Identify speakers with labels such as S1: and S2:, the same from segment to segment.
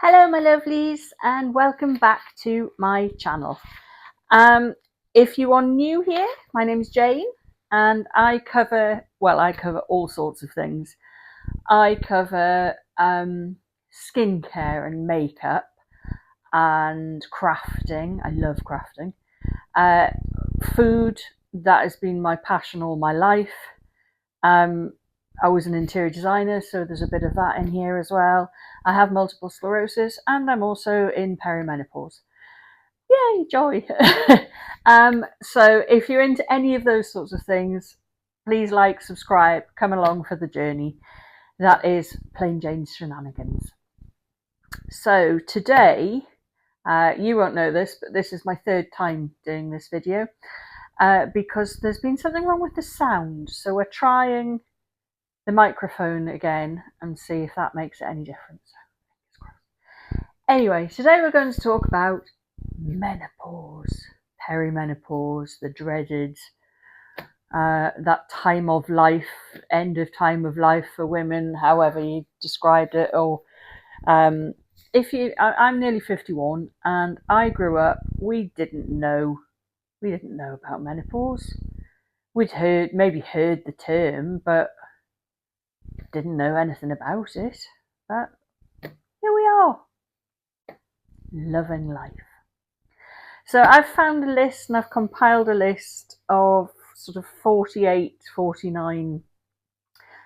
S1: Hello my lovelies and welcome back to my channel. If you are new here, my name is Jane and I cover all sorts of things. I cover skincare and makeup and crafting. I love crafting. Uh, Food, that has been my passion all my life. Um, I was an interior designer, so there's a bit of that in here as well. I have multiple sclerosis and I'm also in perimenopause. Yay, joy. So if you're into any of those sorts of things, please like, subscribe, come along for the journey. That is Plain Jane's Shenanigans. So today, you won't know this, but this is my third time doing this video because there's been something wrong with the sound. So we're trying the microphone again and see if that makes it any difference. Anyway, today we're going to talk about menopause, perimenopause, the dreaded that time of life, end of time of life for women, however you described it. Or I'm nearly 51, and I grew up. We didn't know about menopause. We'd maybe heard the term, but didn't know anything about it. But here we are, loving life. So I've found a list and I've compiled a list of sort of 48, 49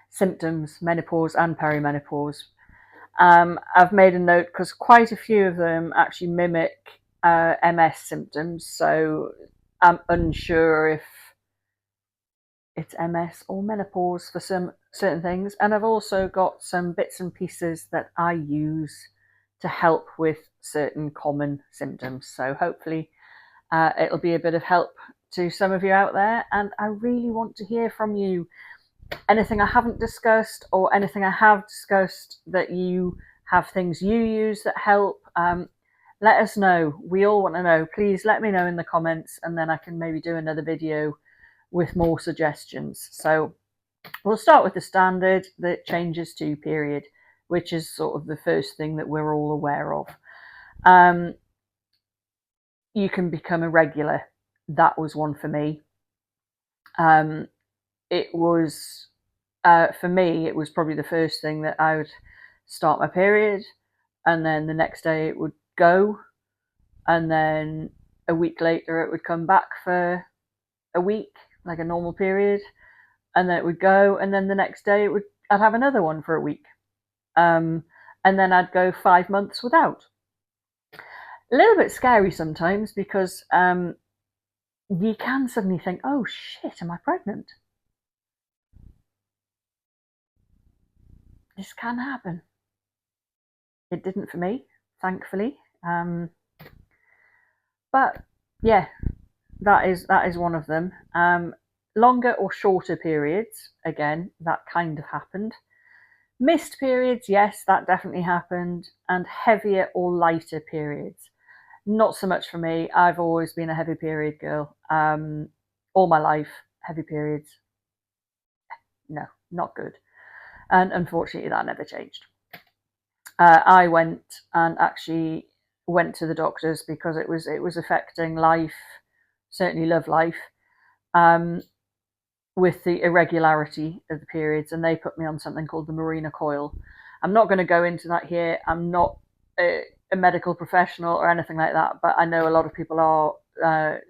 S1: symptoms, menopause and perimenopause. I've made a note because quite a few of them actually mimic MS symptoms. So I'm unsure if it's MS or menopause for some certain things. And I've also got some bits and pieces that I use to help with certain common symptoms. So hopefully it'll be a bit of help to some of you out there. And I really want to hear from you. Anything I haven't discussed or anything I have discussed that you have things you use that help, let us know. We all want to know. Please let me know in the comments and then I can maybe do another video with more suggestions. So we'll start with the standard that changes to period, which is sort of the first thing that we're all aware of. You can become irregular. That was one for me. It was, for me, it was probably the first thing that I would start my period, and then the next day it would go, and then a week later it would come back for a week, like a normal period, and then it would go, and then the next day I'd have another one for a week, and then I'd go 5 months without. A little bit scary sometimes because you can suddenly think, oh shit, am I pregnant? This can happen. It didn't for me, thankfully. But yeah, that is one of them. Longer or shorter periods, again, that kind of happened. Missed periods, yes, that definitely happened. And heavier or lighter periods. Not so much for me. I've always been a heavy period girl. All my life, heavy periods. No, not good. And unfortunately, that never changed. I went and actually went to the doctors because it was affecting life, certainly love life, with the irregularity of the periods, and they put me on something called the Mirena coil. I'm not going to go into that here. I'm not a medical professional or anything like that, but I know a lot of people are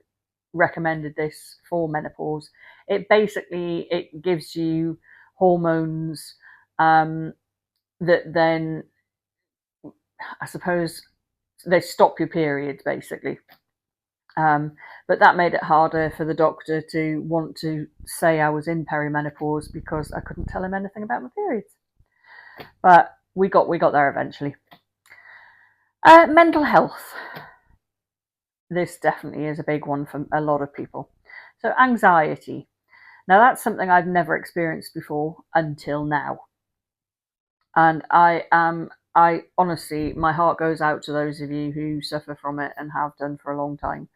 S1: recommended this for menopause. It gives you hormones that then, I suppose, they stop your periods basically. But that made it harder for the doctor to want to say I was in perimenopause because I couldn't tell him anything about my periods. But we got there eventually. Mental health. This definitely is a big one for a lot of people. So anxiety. Now that's something I've never experienced before until now. And I honestly, my heart goes out to those of you who suffer from it and have done for a long time.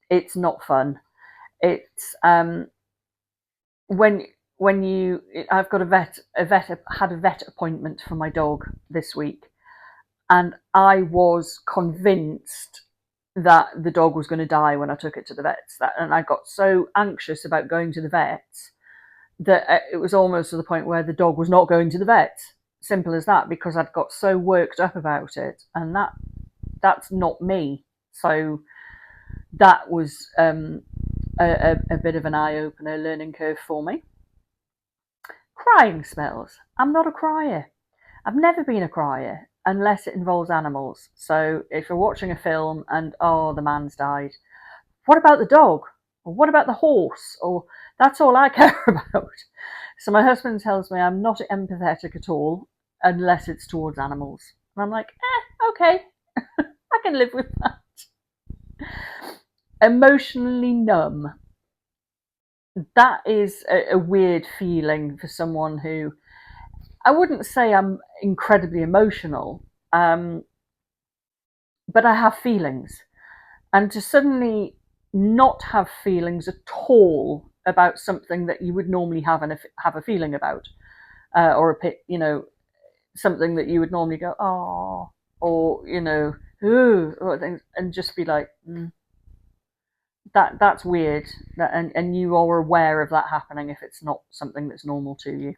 S1: It's not fun. It's when I've got had a vet appointment for my dog this week, and I was convinced that the dog was going to die when I took it to the vets. And I got so anxious about going to the vets that it was almost to the point where the dog was not going to the vets. Simple as that, because I'd got so worked up about it, and that's not me. So that was a bit of an eye opener, learning curve for me. Crying spells. I'm not a crier. I've never been a crier unless it involves animals. So if you're watching a film and, oh, the man's died, what about the dog? Or what about the horse? Or that's all I care about. So my husband tells me I'm not empathetic at all unless it's towards animals. And I'm like, okay, I can live with that. Emotionally numb. That is a weird feeling for someone who, I wouldn't say I'm incredibly emotional, but I have feelings. And to suddenly not have feelings at all about something that you would normally have a feeling about, or something that you would normally go, oh, or ooh, or things, and just be like, that's weird. And you are aware of that happening if it's not something that's normal to you.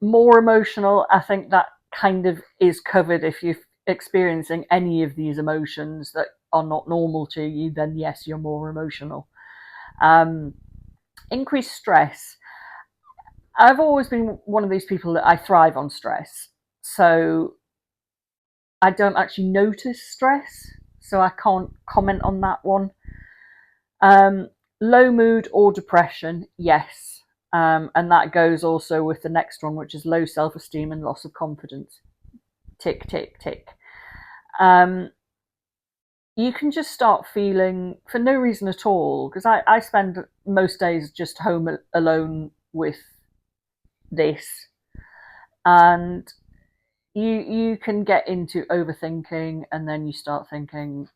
S1: More emotional, I think that kind of is covered. If you're experiencing any of these emotions that are not normal to you, then yes, you're more emotional. Increased stress. I've always been one of these people that I thrive on stress. So I don't actually notice stress, so I can't comment on that one. Low mood or depression, yes. And that goes also with the next one, which is low self-esteem and loss of confidence. Tick, tick, tick. You can just start feeling, for no reason at all, because I spend most days just home alone with this, and you can get into overthinking, and then you start thinking,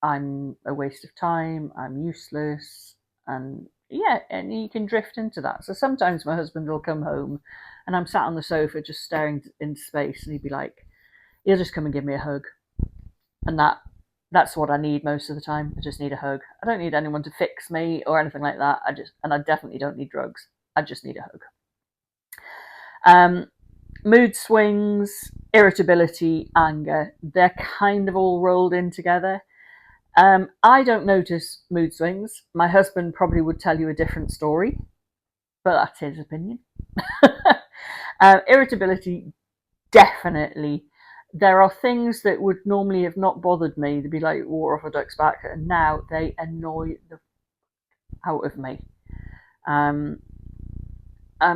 S1: I'm a waste of time, I'm useless, and yeah, and you can drift into that. So sometimes my husband will come home and I'm sat on the sofa just staring into space, and he'd be like, he'll just come and give me a hug. And that's what I need most of the time. I just need a hug. I don't need anyone to fix me or anything like that. I definitely don't need drugs. I just need a hug. Mood swings, irritability, anger, they're kind of all rolled in together. I don't notice mood swings. My husband probably would tell you a different story, but that's his opinion. Irritability, definitely. There are things that would normally have not bothered me to be like water off a duck's back, and now they annoy the out of me. I'm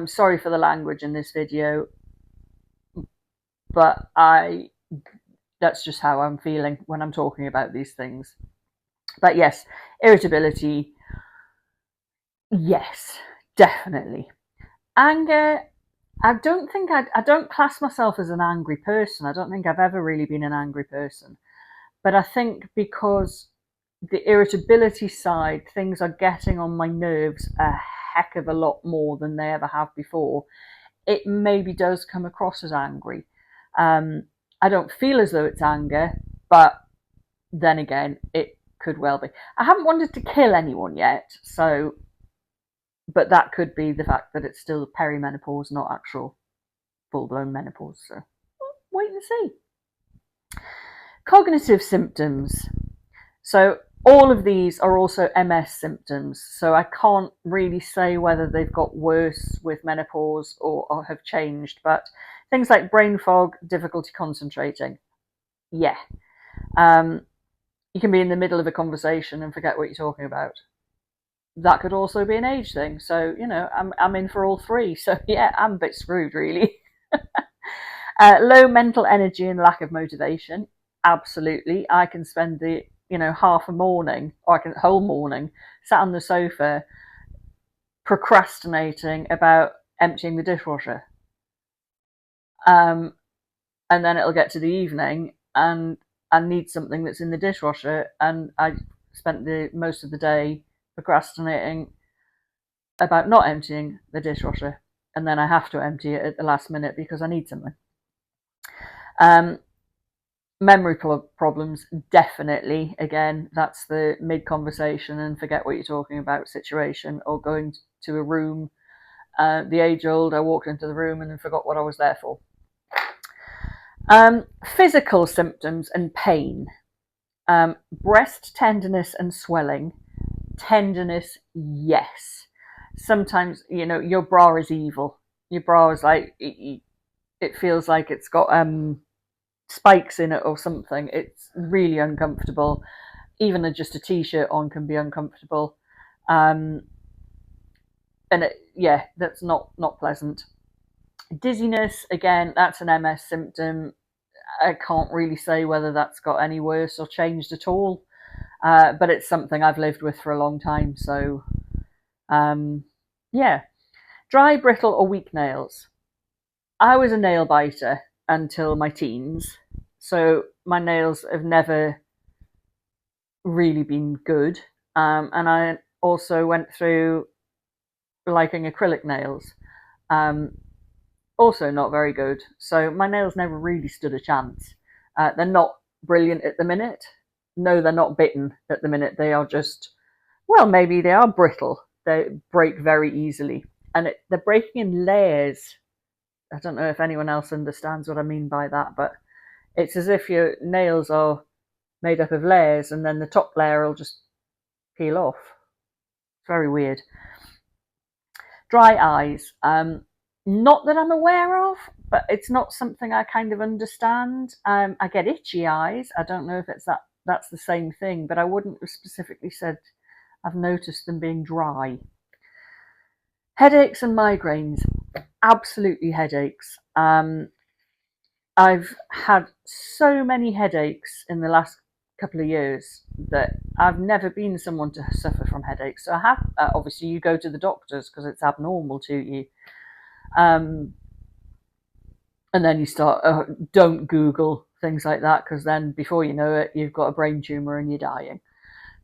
S1: sorry for the language in this video, but that's just how I'm feeling when I'm talking about these things. But yes, irritability, yes, definitely. Anger, I don't class myself as an angry person. I don't think I've ever really been an angry person. But I think because the irritability side, things are getting on my nerves a heck of a lot more than they ever have before. It maybe does come across as angry. I don't feel as though it's anger, but then again, it could well be. I haven't wanted to kill anyone yet, so, but that could be the fact that it's still perimenopause, not actual full-blown menopause. So wait and see. Cognitive symptoms. So all of these are also MS symptoms. So I can't really say whether they've got worse with menopause or have changed. But things like brain fog, difficulty concentrating. Yeah. You can be in the middle of a conversation and forget what you're talking about. That could also be an age thing. So, I'm in for all three. So yeah, I'm a bit screwed really. Low mental energy and lack of motivation. Absolutely. I can spend the half a morning, or I can whole morning, sat on the sofa procrastinating about emptying the dishwasher. And then it'll get to the evening and I need something that's in the dishwasher, and I spent the most of the day procrastinating about not emptying the dishwasher, and then I have to empty it at the last minute because I need something. Memory problems, definitely. Again, that's the mid-conversation and forget what you're talking about situation, or going to a room. The age-old, I walked into the room and forgot what I was there for. Physical symptoms and pain. Breast tenderness and swelling. Tenderness, yes. Sometimes, your bra is evil. Your bra is like, it feels like it's got spikes in it or something. It's really uncomfortable. Even just a t-shirt on can be uncomfortable. And that's not pleasant. Dizziness, again, that's an MS symptom. I can't really say whether that's got any worse or changed at all, but it's something I've lived with for a long time. So, yeah. Dry, brittle, or weak nails. I was a nail biter until my teens, so my nails have never really been good. And I also went through liking acrylic nails. Um, Also not very good. So my nails never really stood a chance. They're not brilliant at the minute. No, they're not bitten at the minute. They are just, well, maybe they are brittle. They break very easily. And they're breaking in layers. I don't know if anyone else understands what I mean by that, but it's as if your nails are made up of layers and then the top layer will just peel off. It's very weird. Dry eyes. Not that I'm aware of, but it's not something I kind of understand. I get itchy eyes. I don't know if that's the same thing, but I wouldn't have specifically said I've noticed them being dry. Headaches and migraines. Absolutely headaches. I've had so many headaches in the last couple of years that I've never been someone to suffer from headaches. So I have, obviously, you go to the doctors because it's abnormal to you. And then you start, don't Google things like that, because then before you know it, you've got a brain tumor and you're dying.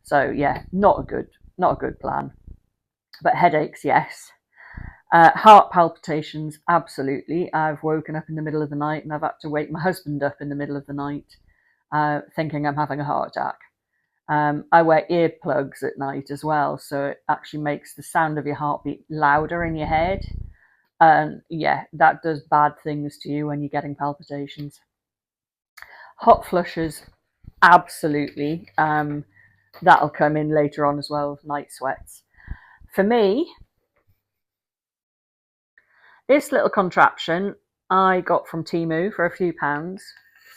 S1: So yeah, not a good plan. But headaches, yes. Heart palpitations, absolutely. I've woken up in the middle of the night and I've had to wake my husband up in the middle of the night, thinking I'm having a heart attack. I wear earplugs at night as well, so it actually makes the sound of your heartbeat louder in your head. And yeah, that does bad things to you when you're getting palpitations. Hot flushes, absolutely. That'll come in later on as well with night sweats. For me, this little contraption I got from Temu for a few pounds.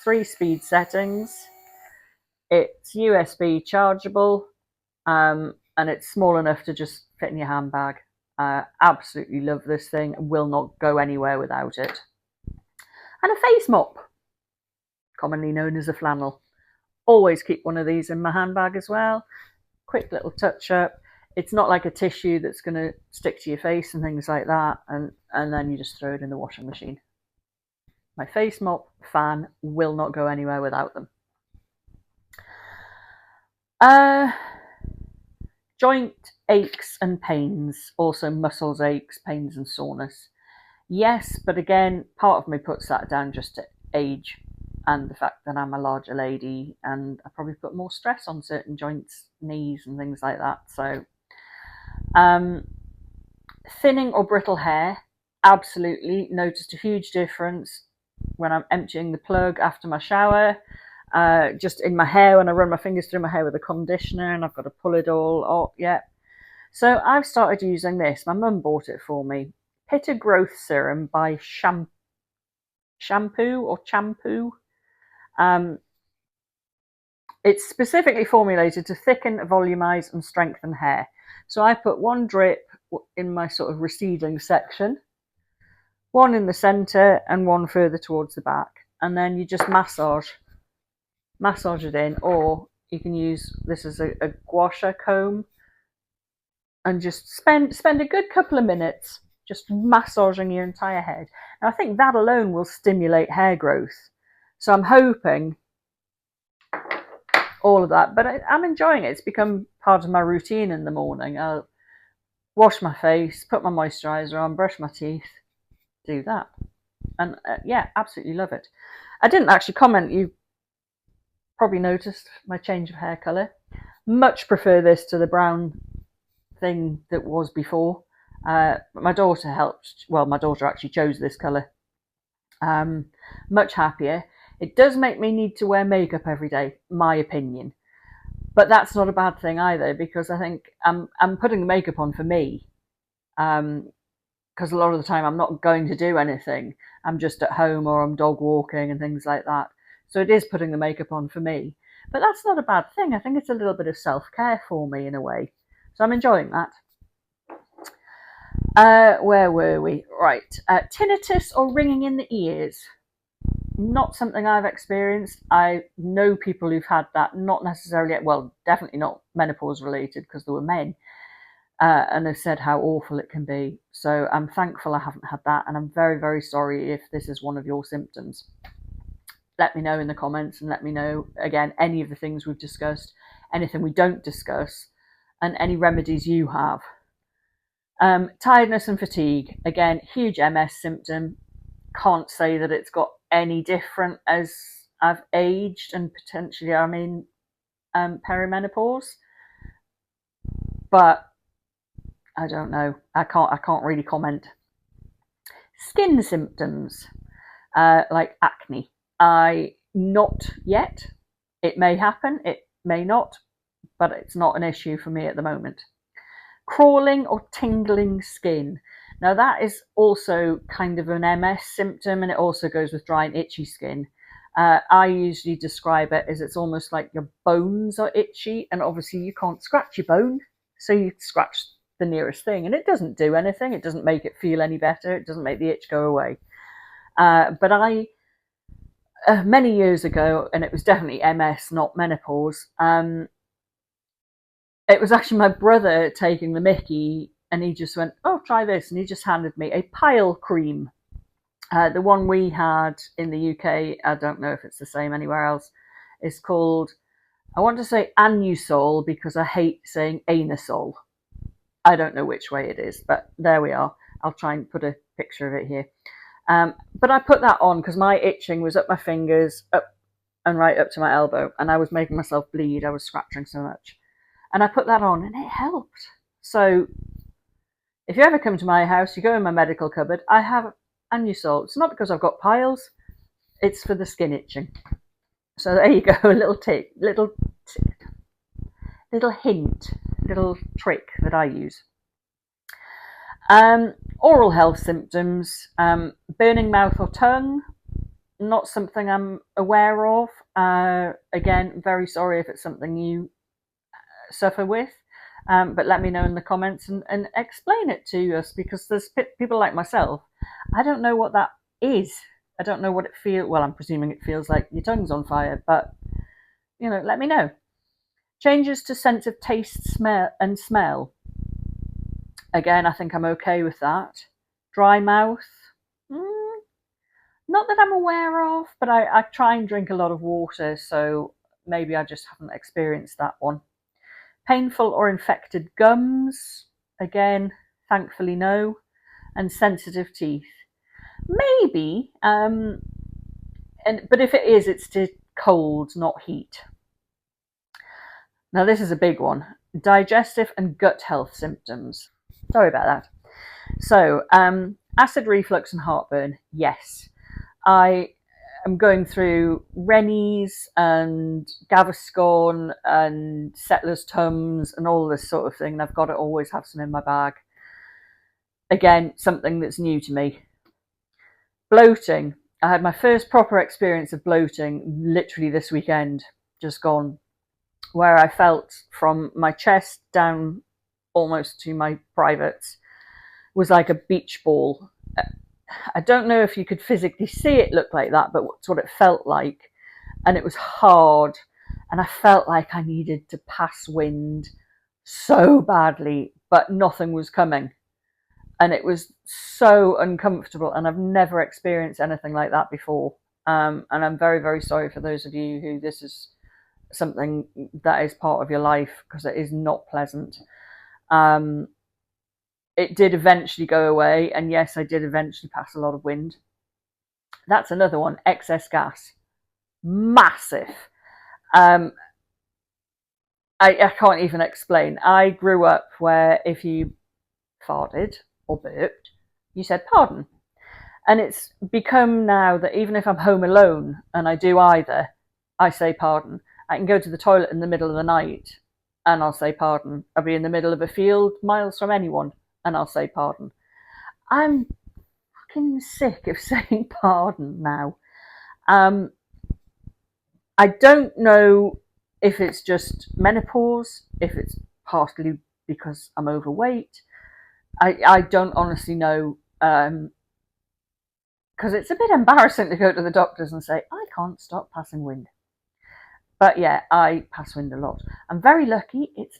S1: 3 speed settings. It's USB chargeable, and it's small enough to just fit in your handbag. Absolutely love this thing. Will not go anywhere without it. And a face mop, commonly known as a flannel. Always keep one of these in my handbag as well. Quick little touch up. It's not like a tissue that's going to stick to your face and things like that, and then you just throw it in the washing machine. My face mop, fan, will not go anywhere without them. Joint aches and pains, also muscles aches, pains and soreness. Yes, but again, part of me puts that down just to age and the fact that I'm a larger lady, and I probably put more stress on certain joints, knees and things like that. So thinning or brittle hair, absolutely. Noticed a huge difference when I'm emptying the plug after my shower. Just in my hair, when I run my fingers through my hair with a conditioner and I've got to pull it all up. Yeah. So I've started using this. My mum bought it for me. Pitta Growth Serum by Shampoo or Champoo. It's specifically formulated to thicken, volumize, and strengthen hair. So I put one drip in my sort of receding section, one in the center, and one further towards the back. And then you just massage it in, or you can use this as a gua sha comb and just spend a good couple of minutes just massaging your entire head. And I think that alone will stimulate hair growth. So I'm hoping all of that, but I'm enjoying it. It's become part of my routine in the morning. I'll wash my face, put my moisturizer on, brush my teeth, do that. And yeah, absolutely love it. I didn't actually comment. You probably noticed my change of hair colour. Much prefer this to the brown thing that was before. But my daughter helped. Well, my daughter actually chose this colour. Much happier. It does make me need to wear makeup every day, my opinion. But that's not a bad thing either, because I think I'm putting the makeup on for me. Because a lot of the time I'm not going to do anything. I'm just at home or I'm dog walking and things like that. So it is putting the makeup on for me. But that's not a bad thing. I think it's a little bit of self-care for me in a way. So I'm enjoying that. Where were we? Right. Tinnitus or ringing in the ears. Not something I've experienced. I know people who've had that, not necessarily, well, definitely not menopause related because they were men, and have said how awful it can be. So I'm thankful I haven't had that, and I'm very, very sorry if this is one of your symptoms. Let me know in the comments, and let me know, again, any of the things we've discussed, anything we don't discuss, and any remedies you have. Tiredness and fatigue, again, huge MS symptom. Can't say that it's got any different as I've aged and potentially I'm in perimenopause, but I don't know. I can't really comment. Skin symptoms, like acne. Not yet. It may happen. It may not, but it's not an issue for me at the moment. Crawling or tingling skin. Now that is also kind of an MS symptom, and it also goes with dry and itchy skin. I usually describe it as it's almost like your bones are itchy, and obviously you can't scratch your bone, so you scratch the nearest thing, and it doesn't do anything. It doesn't make it feel any better. It doesn't make the itch go away. But many years ago, and it was definitely MS, not menopause, it was actually my brother taking the mickey, and he just went, "Oh, try this," and he just handed me a pile cream. The one we had in the UK, I don't know if it's the same anywhere else, is called, I want to say Anusol because I hate saying anusol. I don't know which way it is, but there we are. I'll try and put a picture of it here. But I put that on because my itching was up my fingers, up and right up to my elbow, and I was making myself bleed. I was scratching so much. And I put that on and it helped. So if you ever come to my house, you go in my medical cupboard, I have Anusol. It's not because I've got piles, it's for the skin itching. So there you go, a little tip, little hint, little trick that I use. Oral health symptoms, burning mouth or tongue, not something I'm aware of. Again, very sorry if it's something you suffer with, but let me know in the comments and explain it to us, because there's people like myself, I don't know what that is. I don't know what it feels. Well, I'm presuming it feels like your tongue's on fire, but let me know. Changes to sense of taste, smell. Again, I think I'm okay with that. Dry mouth, not that I'm aware of, but I try and drink a lot of water, so maybe I just haven't experienced that one. Painful or infected gums, again, thankfully no. And sensitive teeth, maybe. But if it is, it's to cold, not heat. Now this is a big one. Digestive and gut health symptoms. Sorry about that. So, acid reflux and heartburn. Yes, I am going through Rennies and Gaviscon and Settlers Tums and all this sort of thing, and I've got to always have some in my bag. Again, something that's new to me. Bloating. I had my first proper experience of bloating literally this weekend, just gone, where I felt from my chest down almost to my privates was like a beach ball. I don't know if you could physically see it look like that, but it's what it felt like. And it was hard, and I felt like I needed to pass wind so badly, but nothing was coming. And it was so uncomfortable, and I've never experienced anything like that before. And I'm very, very sorry for those of you who this is something that is part of your life, because it is not pleasant. It did eventually go away, and yes, I did eventually pass a lot of wind. That's another one. Excess gas, massive. um, I can't even explain. I grew up where if you farted or burped, you said pardon. And it's become now that even if I'm home alone and I do either, I say pardon. I can go to the toilet in the middle of the night and I'll say pardon. I'll be in the middle of a field miles from anyone and I'll say pardon. I'm fucking sick of saying pardon now. Um, I don't know if it's just menopause, if it's partly because I'm overweight. I don't honestly know, because it's a bit embarrassing to go to the doctors and say, I can't stop passing wind. But yeah, I pass wind a lot. I'm very lucky. It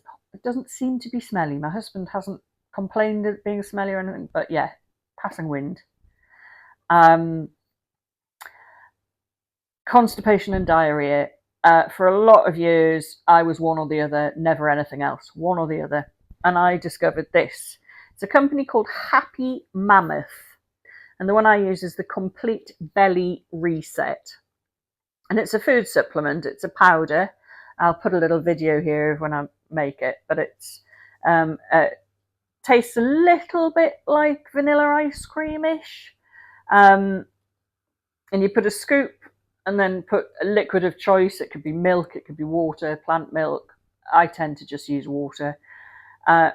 S1: doesn't seem to be smelly. My husband hasn't complained of being smelly or anything, but yeah, passing wind. Um, Constipation and diarrhea. For a lot of years, I was one or the other, never anything else, one or the other. And I discovered this. It's a company called Happy Mammoth. And the one I use is the Complete Belly Reset. And it's a food supplement, it's a powder. I'll put a little video here when I make it, but it's tastes a little bit like vanilla ice cream-ish. And you put a scoop and then put a liquid of choice. It could be milk, it could be water, plant milk. I tend to just use water.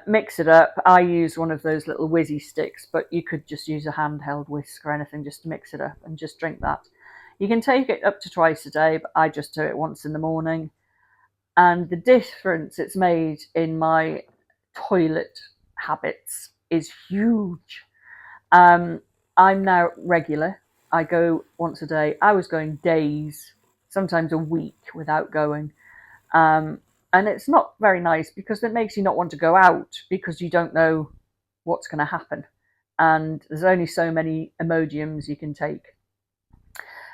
S1: Mix it up. I use one of those little whizzy sticks, but you could just use a handheld whisk or anything just to mix it up and just drink that. You can take it up to twice a day, but I just do it once in the morning. And the difference it's made in my toilet habits is huge. I'm now regular. I go once a day. I was going days, sometimes a week without going. And it's not very nice because it makes you not want to go out because you don't know what's going to happen. And there's only so many Imodiums you can take.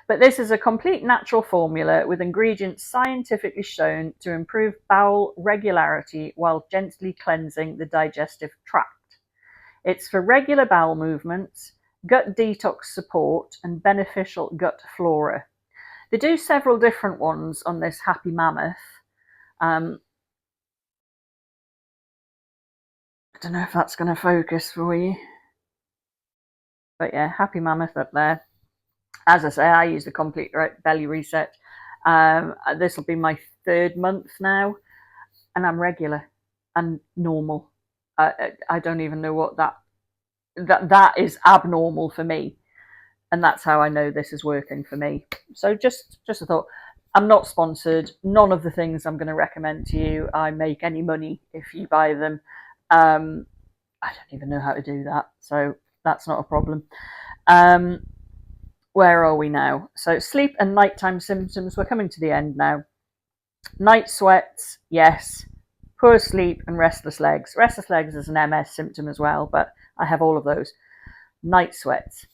S1: But this is a complete natural formula with ingredients scientifically shown to improve bowel regularity while gently cleansing the digestive tract. It's for regular bowel movements, gut detox support, and beneficial gut flora. They do several different ones on this Happy Mammoth. I don't know if that's going to focus for you. But yeah, Happy Mammoth up there. As I say, I use the Complete Belly Reset. This will be my 3rd month now, and I'm regular and normal. I don't even know what that is abnormal for me, and that's how I know this is working for me. So just a thought. I'm not sponsored. None of the things I'm going to recommend to you, I make any money if you buy them. I don't even know how to do that, so that's not a problem. Where are we now? So sleep and nighttime symptoms. We're coming to the end now. Night sweats, yes. Poor sleep and restless legs. Restless legs is an MS symptom as well, but I have all of those. Night sweats.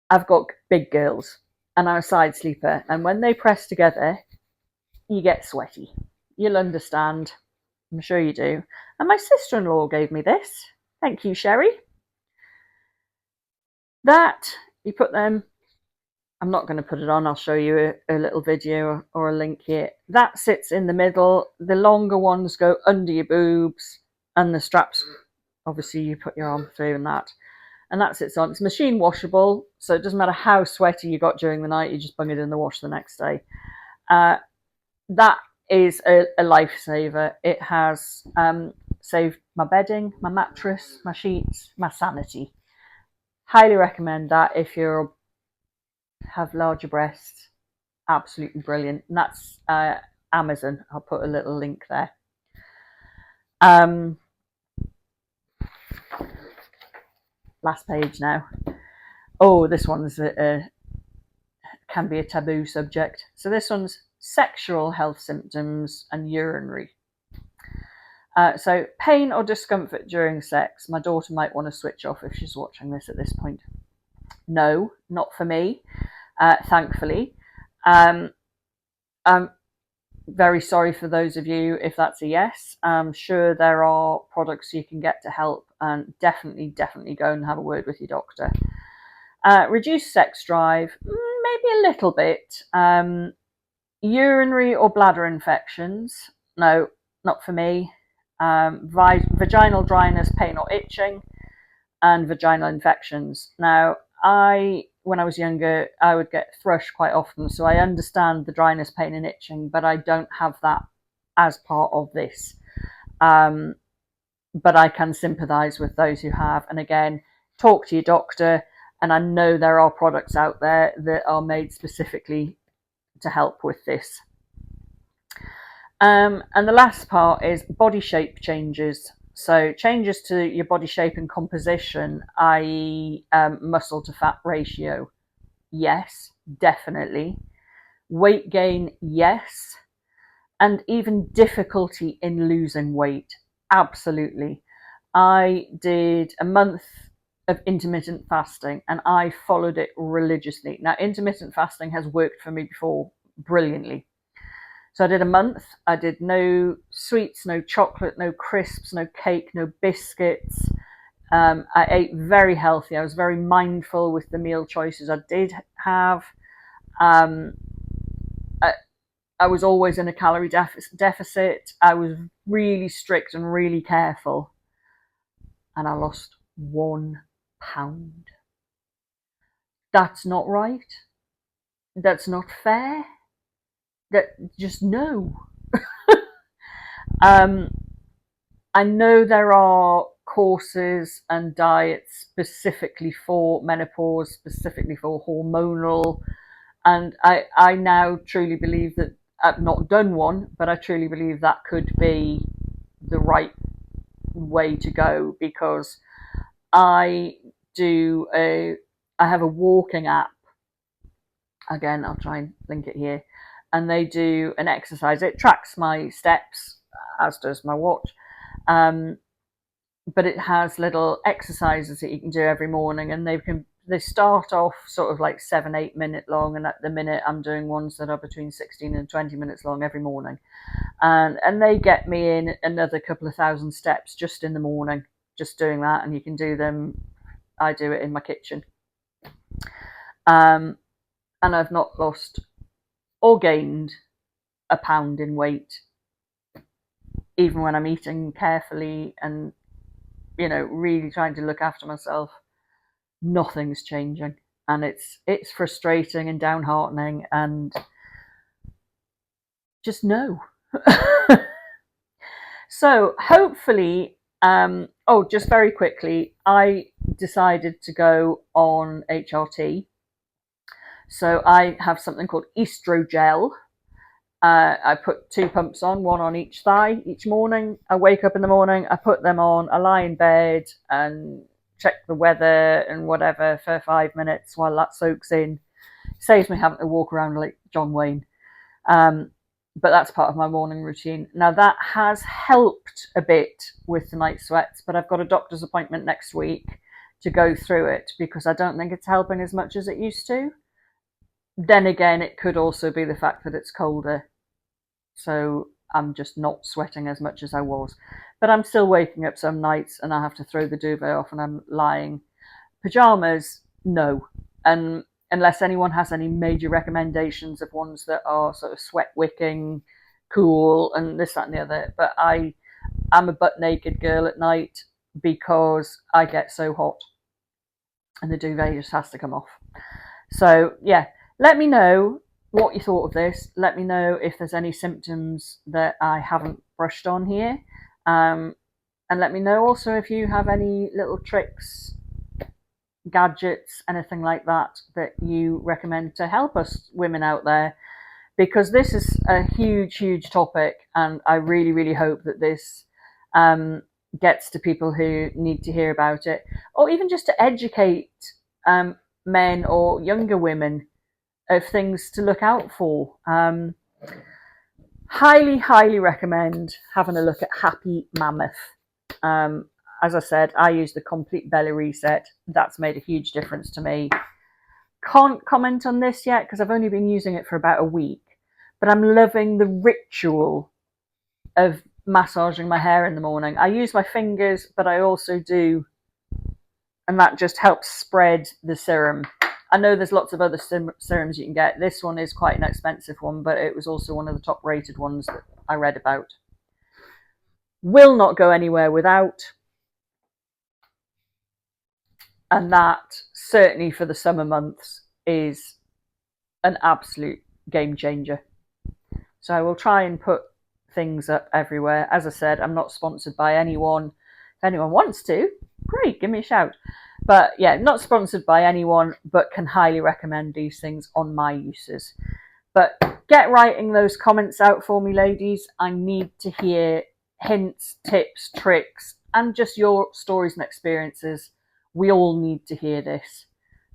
S1: I've got big girls and I'm a side sleeper, and when they press together, you get sweaty. You'll understand. I'm sure you do. And my sister-in-law gave me this. Thank you, Sherry. That, you put them, I'm not going to put it on, I'll show you a little video or a link here. That sits in the middle. The longer ones go under your boobs, and the straps, obviously you put your arm through and that. And that sits on. It's machine washable, so it doesn't matter how sweaty you got during the night, you just bung it in the wash the next day. That is a lifesaver. It has saved my bedding, my mattress, my sheets, my sanity. Highly recommend that if you have larger breasts. Absolutely brilliant. And that's Amazon. I'll put a little link there. Last page now. Oh, this one's can be a taboo subject. So this one's sexual health symptoms and urinary. So pain or discomfort during sex. My daughter might want to switch off if she's watching this at this point. No, not for me, thankfully. I'm very sorry for those of you if that's a yes. I'm sure there are products you can get to help, and definitely go and have a word with your doctor. Reduced sex drive, maybe a little bit. Urinary or bladder infections, no, not for me. Vaginal dryness, pain or itching, and vaginal infections. Now, when I was younger, I would get thrush quite often, so I understand the dryness, pain, and itching, but I don't have that as part of this. But I can sympathise with those who have, and again, talk to your doctor. And I know there are products out there that are made specifically to help with this. And the last part is body shape changes. So changes to your body shape and composition, i.e. Muscle to fat ratio. Yes, definitely. Weight gain, yes. And even difficulty in losing weight, absolutely. I did a month of intermittent fasting and I followed it religiously. Now, intermittent fasting has worked for me before brilliantly. So I did a month. I did no sweets, no chocolate, no crisps, no cake, no biscuits. I ate very healthy. I was very mindful with the meal choices I did have. Um, I was always in a calorie deficit. I was really strict and really careful. And I lost 1 pound. That's not right. That's not fair. That just no. I know there are courses and diets specifically for menopause, specifically for hormonal, and I now truly believe that I've not done one, but I truly believe that could be the right way to go, because I have a walking app. Again, I'll try and link it here. And they do an exercise. It tracks my steps, as does my watch. But it has little exercises that you can do every morning, and they start off sort of like 7-8 minute long, and at the minute I'm doing ones that are between 16 and 20 minutes long every morning, and they get me in another couple of thousand steps just in the morning, just doing that. And you can do them, I do it in my kitchen, and I've not lost or gained a pound in weight, even when I'm eating carefully and really trying to look after myself. Nothing's changing, and it's frustrating and downheartening, and just no. So hopefully, just very quickly, I decided to go on HRT. So I have something called estrogel. I put 2 pumps on, one on each thigh each morning. I wake up in the morning, I put them on, I lie in bed and check the weather and whatever for 5 minutes while that soaks in. Saves me having to walk around like John Wayne. But that's part of my morning routine. Now, that has helped a bit with the night sweats, but I've got a doctor's appointment next week to go through it, because I don't think it's helping as much as it used to. Then again, it could also be the fact that it's colder, so I'm just not sweating as much as I was. But I'm still waking up some nights and I have to throw the duvet off and I'm lying. Pajamas, no. And unless anyone has any major recommendations of ones that are sort of sweat wicking, cool, and this, that, and the other. But I'm a butt naked girl at night because I get so hot and the duvet just has to come off. So yeah, let me know what you thought of this. Let me know if there's any symptoms that I haven't brushed on here. And let me know also if you have any little tricks, gadgets, anything like that you recommend to help us women out there, because this is a huge topic, and I really hope that this gets to people who need to hear about it, or even just to educate men or younger women of things to look out for. Highly recommend having a look at Happy Mammoth. As I said, I use the complete belly reset. That's made a huge difference to me. Can't comment on this yet because I've only been using it for about a week, but I'm loving the ritual of massaging my hair in the morning. I use my fingers, but I also do and that just helps spread the serum. I know there's lots of other serums you can get. This one is quite an expensive one, but it was also one of the top rated ones that I read about. Will not go anywhere without. And that, certainly for the summer months, is an absolute game changer. So I will try and put things up everywhere. As I said, I'm not sponsored by anyone. If anyone wants to, great, give me a shout. But yeah, not sponsored by anyone, but can highly recommend these things on my uses. But get writing those comments out for me, ladies. I need to hear hints, tips, tricks, and just your stories and experiences. We all need to hear this.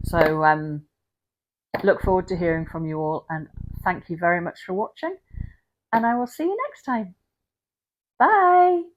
S1: So look forward to hearing from you all, and thank you very much for watching, and I will see you next time. Bye.